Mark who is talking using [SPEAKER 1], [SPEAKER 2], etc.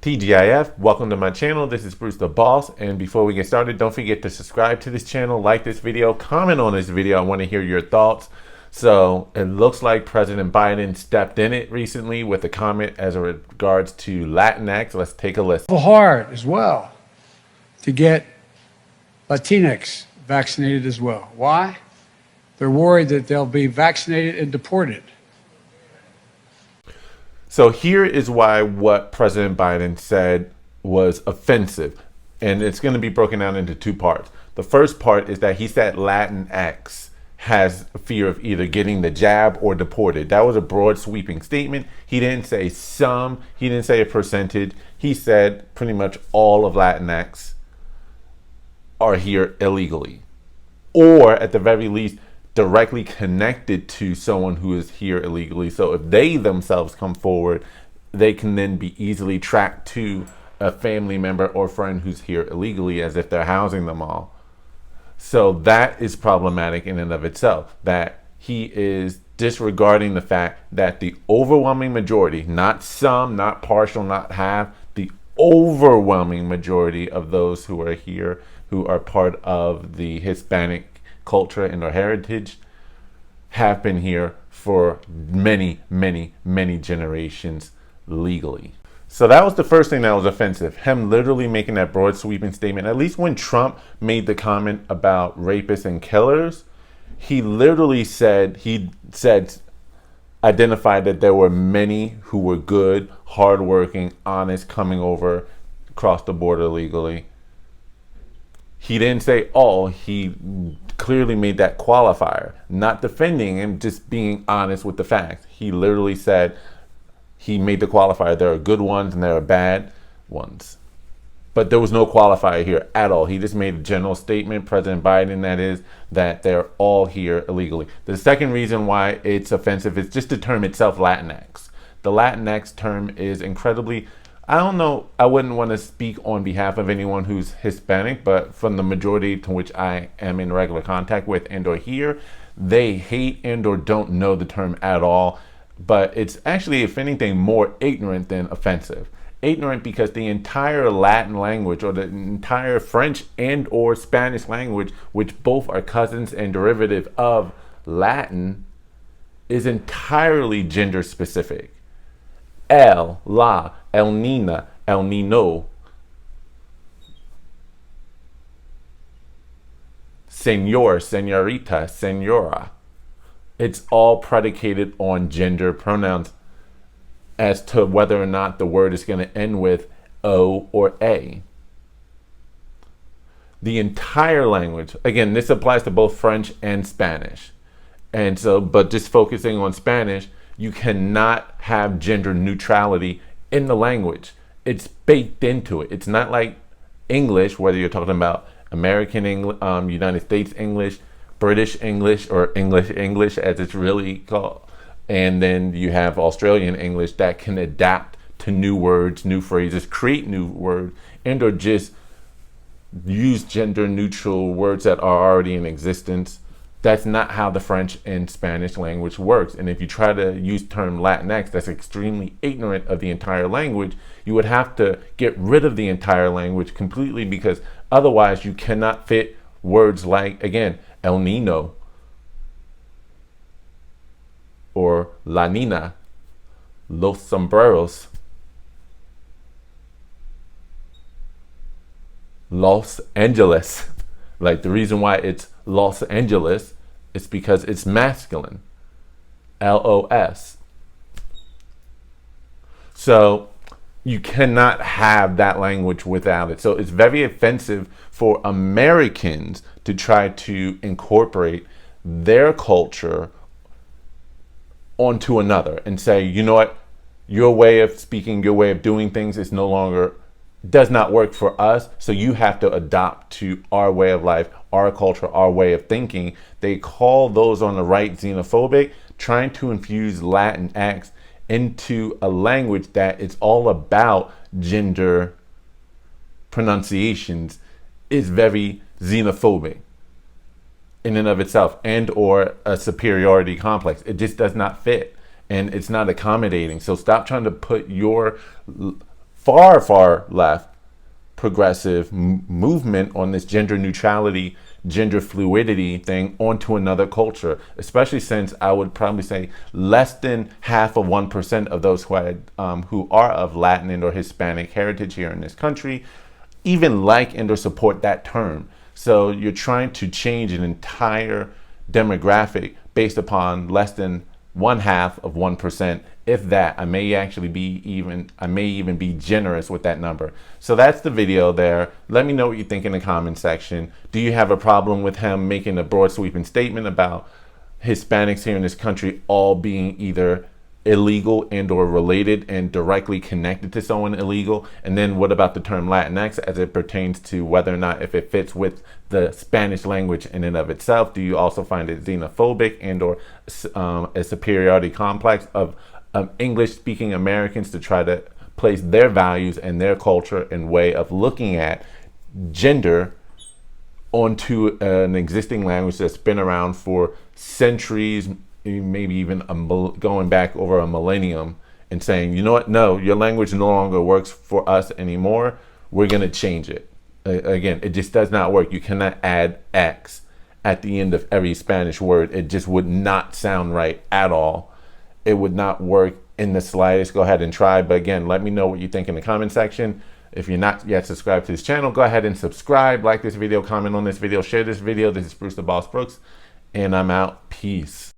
[SPEAKER 1] TGIF, welcome to my channel. This is Bruce the Boss, and before we get started, don't forget to subscribe to this channel, like this video, comment on this video. I want to hear your thoughts. So it looks like President Biden stepped in it recently with a comment as regards to Latinx. Let's take a listen.
[SPEAKER 2] Hard as well to get Latinx vaccinated as well. Why? They're worried that they'll be vaccinated and deported.
[SPEAKER 1] So here is why what President Biden said was offensive. And it's going to be broken down into two parts. The first part is that he said Latinx has a fear of either getting the jab or deported. That was a broad sweeping statement. He didn't say some, he didn't say a percentage. He said pretty much all of Latinx are here illegally, or at the very least directly connected to someone who is here illegally. So if they themselves come forward, they can then be easily tracked to a family member or friend who's here illegally, as if they're housing them all. So that is problematic in and of itself, that he is disregarding the fact that the overwhelming majority, not some, not partial, not half, the overwhelming majority of those who are here, who are part of the Hispanic culture and our heritage, have been here for many, many, many generations legally. So that was the first thing that was offensive, him literally making that broad sweeping statement. At least when Trump made the comment about rapists and killers, he literally said, identified that there were many who were good, hardworking, honest, coming over across the border legally. He didn't say all. He clearly made that qualifier, not defending him, just being honest with the facts. He literally said, he made the qualifier, there are good ones and there are bad ones. But there was no qualifier here at all. He just made a general statement, President Biden, that is, that they're all here illegally. The second reason why it's offensive is just the term itself, Latinx. The Latinx term is incredibly, I don't know, I wouldn't want to speak on behalf of anyone who's Hispanic, but from the majority to which I am in regular contact with and or here, they hate and or don't know the term at all. But it's actually, if anything, more ignorant than offensive. Ignorant because the entire Latin language, or the entire French and or Spanish language, which both are cousins and derivative of Latin, is entirely gender specific. El, la, el nina, el nino, señor, señorita, señora. It's all predicated on gender pronouns as to whether or not the word is going to end with O or A. The entire language, again, this applies to both French and Spanish. And so, but just focusing on Spanish, you cannot have gender neutrality in the language. It's baked into it. It's not like English, whether you're talking about American English, United States English, British English, or English as it's really called. And then you have Australian English that can adapt to new words, new phrases, create new words, and or just use gender neutral words that are already in existence. That's not how the French and Spanish language works. And if you try to use term Latinx, that's extremely ignorant of the entire language. You would have to get rid of the entire language completely, because otherwise you cannot fit words like, again, El Nino or La Nina, Los Sombreros, Los Angeles. Like, the reason why it's Los Angeles is because it's masculine, LOS. So you cannot have that language without it. So it's very offensive for Americans to try to incorporate their culture onto another and say, you know what, your way of speaking, your way of doing things is no longer, does not work for us, so you have to adopt to our way of life, our culture, our way of thinking. They call those on the right xenophobic, trying to infuse Latinx into a language that is all about gender pronunciations, is very xenophobic in and of itself, and or a superiority complex. It just does not fit, and it's not accommodating. So stop trying to put your far left progressive movement on this gender neutrality, gender fluidity thing onto another culture, especially since I would probably say less than half of 1% of those who are of Latin and or Hispanic heritage here in this country even like and or support that term. So you're trying to change an entire demographic based upon less than 1/2 of 1%, if that. I may even be generous with that number. So that's the video there. Let me know what you think in the comment section. Do you have a problem with him making a broad sweeping statement about Hispanics here in this country all being either illegal and or related and directly connected to someone illegal? And then what about the term Latinx as it pertains to whether or not if it fits with the Spanish language in and of itself? Do you also find it xenophobic and or a superiority complex of English speaking Americans to try to place their values and their culture and way of looking at gender onto an existing language that's been around for centuries, maybe even going back over a millennium, and saying, you know what, no, your language no longer works for us anymore, we're going to change it. Again, it just does not work. You cannot add X at the end of every Spanish word. It just would not sound right at all. It would not work in the slightest. Go ahead and try. But again, let me know what you think in the comment section. If you're not yet subscribed to this channel, go ahead and subscribe, like this video, comment on this video, share this video. This is Bruce the Boss Brooks, and I'm out. Peace.